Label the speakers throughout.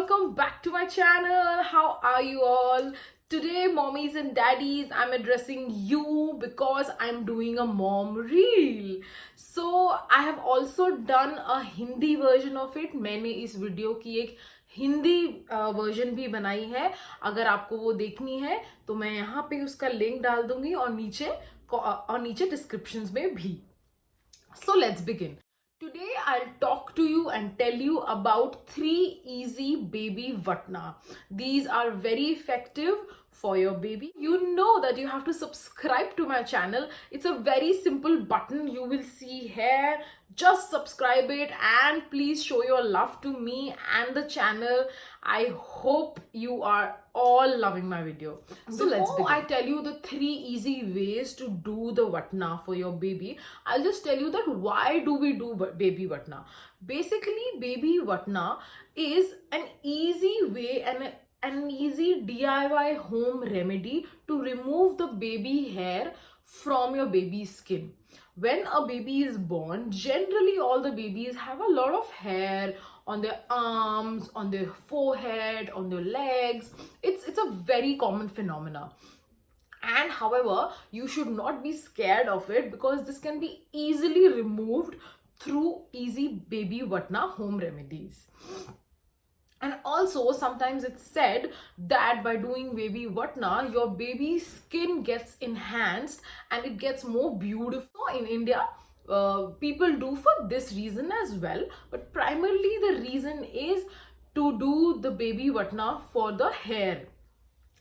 Speaker 1: welcome back to my channel. How are you all? Today, mommies and daddies, I'm addressing you because I'm doing a mom reel. So I have also done a Hindi version of it. मैंने इस video की एक Hindi version भी बनाई है. अगर आपको वो देखनी है तो मैं यहाँ पे उसका लिंक डाल दूंगी और नीचे डिस्क्रिप्शन में भी. So let's begin. Today I'll talk to you and tell you about 3 easy baby Watna. These are very effective for your baby. You know that you have to subscribe to my channel. It's a very simple button you will see here. Just subscribe it and please show your love to me and the channel. I hope you are all loving my video. So let's begin. I tell you the 3 easy ways to do the Watna for your baby, I'll just tell you that why do we do baby Watna. Basically, baby Watna is an easy way and an easy DIY home remedy to remove the baby hair from your baby's skin. When a baby is born, generally all the babies have a lot of hair on their arms, on their forehead, on their legs. It's a very common phenomena. And however, you should not be scared of it because this can be easily removed through easy baby Watna home remedies. And also, sometimes it's said that by doing baby Watna, your baby's skin gets enhanced and it gets more beautiful. In India, people do for this reason as well, but primarily the reason is to do the baby Watna for the hair.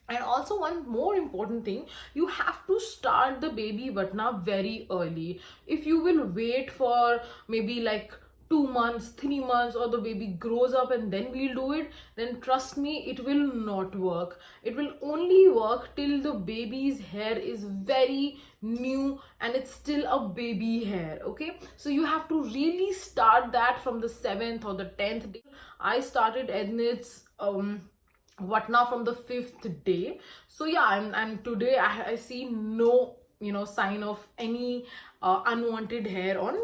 Speaker 1: And also, one more important thing, you have to start the baby Watna very early. If you will wait for maybe like 2 months, 3 months, or the baby grows up and then we'll do it, then trust me, it will not work. It will only work till the baby's hair is very new and it's still a baby hair. Okay, so you have to really start that from the 7th or the 10th day. I started Ednit's Watna from the 5th day. So yeah, and today I see no sign of any unwanted hair on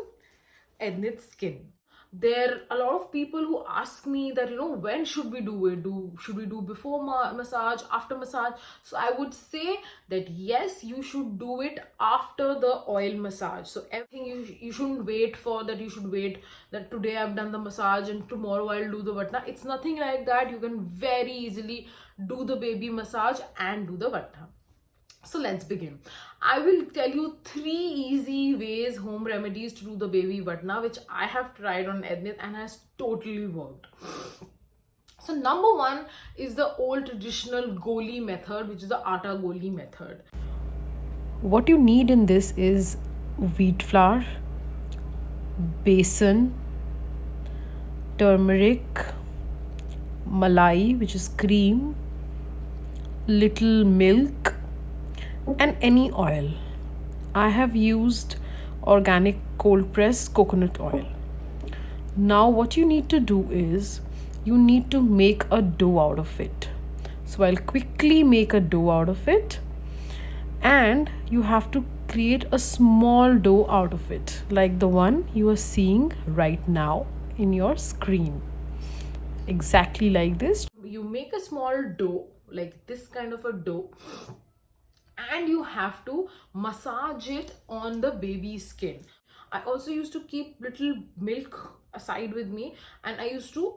Speaker 1: Ednit's skin. There are a lot of people who ask me that when should we do it? Should we do before massage, after massage? So I would say that yes, you should do it after the oil massage. So everything you shouldn't wait for that. You should wait that today I've done the massage and tomorrow I'll do the Watna. It's nothing like that. You can very easily do the baby massage and do the Watna. So let's begin. I will tell you 3 easy ways, home remedies to do the baby Watna, which I have tried on Ednit and has totally worked. So number 1 is the old traditional Goli method, which is the Atta Goli method. What you need in this is wheat flour, Besan, turmeric, Malai, which is cream, little milk, and any oil. I have used organic cold pressed coconut oil. Now what you need to do is you need to make a dough out of it. So I'll quickly make a dough out of it, and you have to create a small dough out of it like the one you are seeing right now in your screen. Exactly like this. You make a small dough like this kind of a dough, and you have to massage it on the baby's skin. I also used to keep little milk aside with me, and I used to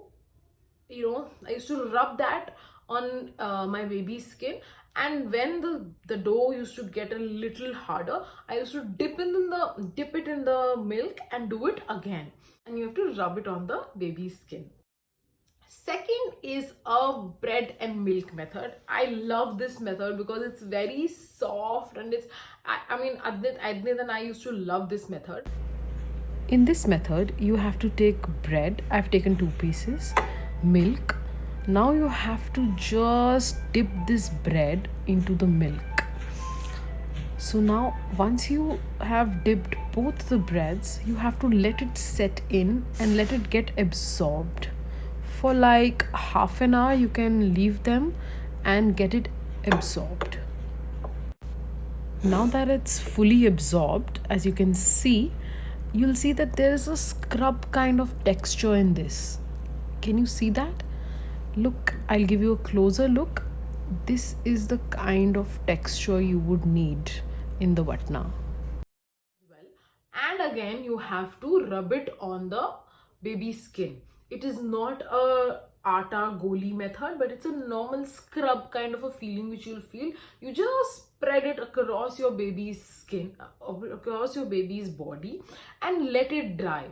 Speaker 1: rub that on my baby's skin. And when the dough used to get a little harder, I used to dip it in the milk and do it again. And you have to rub it on the baby's skin. Second is a bread and milk method. I love this method because it's very soft and I mean Adnit and I used to love this method. In this method, you have to take bread. I've taken 2 pieces, milk. Now you have to just dip this bread into the milk. So now once you have dipped both the breads, you have to let it set in and let it get absorbed. For like half an hour, you can leave them and get it absorbed. Now that it's fully absorbed, as you can see, you'll see that there is a scrub kind of texture in this. Can you see that? Look, I'll give you a closer look. This is the kind of texture you would need in the Watna. Well, and again, you have to rub it on the baby skin. It is not a Atta Goli method, but it's a normal scrub kind of a feeling which you'll feel. You just spread it across your baby's skin, across your baby's body, and let it dry.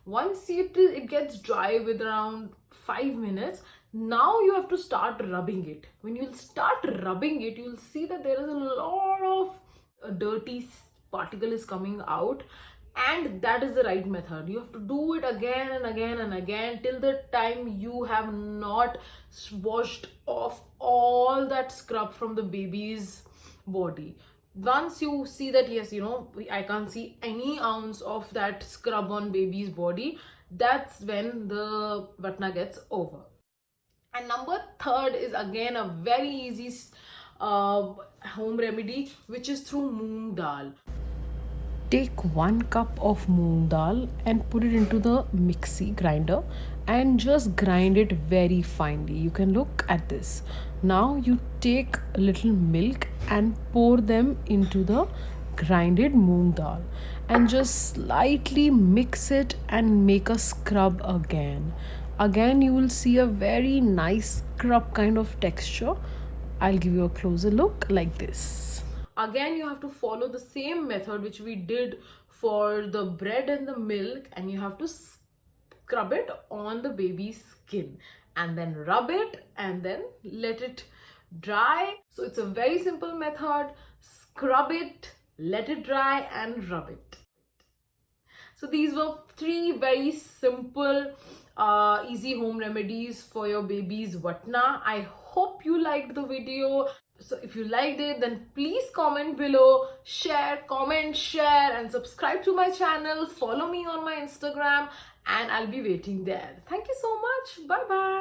Speaker 1: Once it gets dry with around 5 minutes, now you have to start rubbing it. When you'll start rubbing it, you'll see that there is a lot of dirty particle is coming out, and that is the right method. You have to do it again and again and again till the time you have not washed off all that scrub from the baby's body. Once you see that, yes, I can't see any ounce of that scrub on baby's body, that's when the Watna gets over. And number third is again a very easy home remedy, which is through Moong Dal. Take 1 cup of Moong Dal and put it into the mixie grinder and just grind it very finely. You can look at this. Now you take a little milk and pour them into the grinded Moong Dal and just slightly mix it and make a scrub again. Again, you will see a very nice scrub kind of texture. I'll give you a closer look like this. Again, you have to follow the same method which we did for the bread and the milk, and you have to scrub it on the baby's skin and then rub it and then let it dry. So it's a very simple method. Scrub it, let it dry, and rub it. So these were 3 very simple easy home remedies for your baby's Watna. I hope you liked the video. So if you liked it, then please comment below, share, comment, share, and subscribe to my channel. Follow me on my Instagram, and I'll be waiting there. Thank you so much. Bye bye.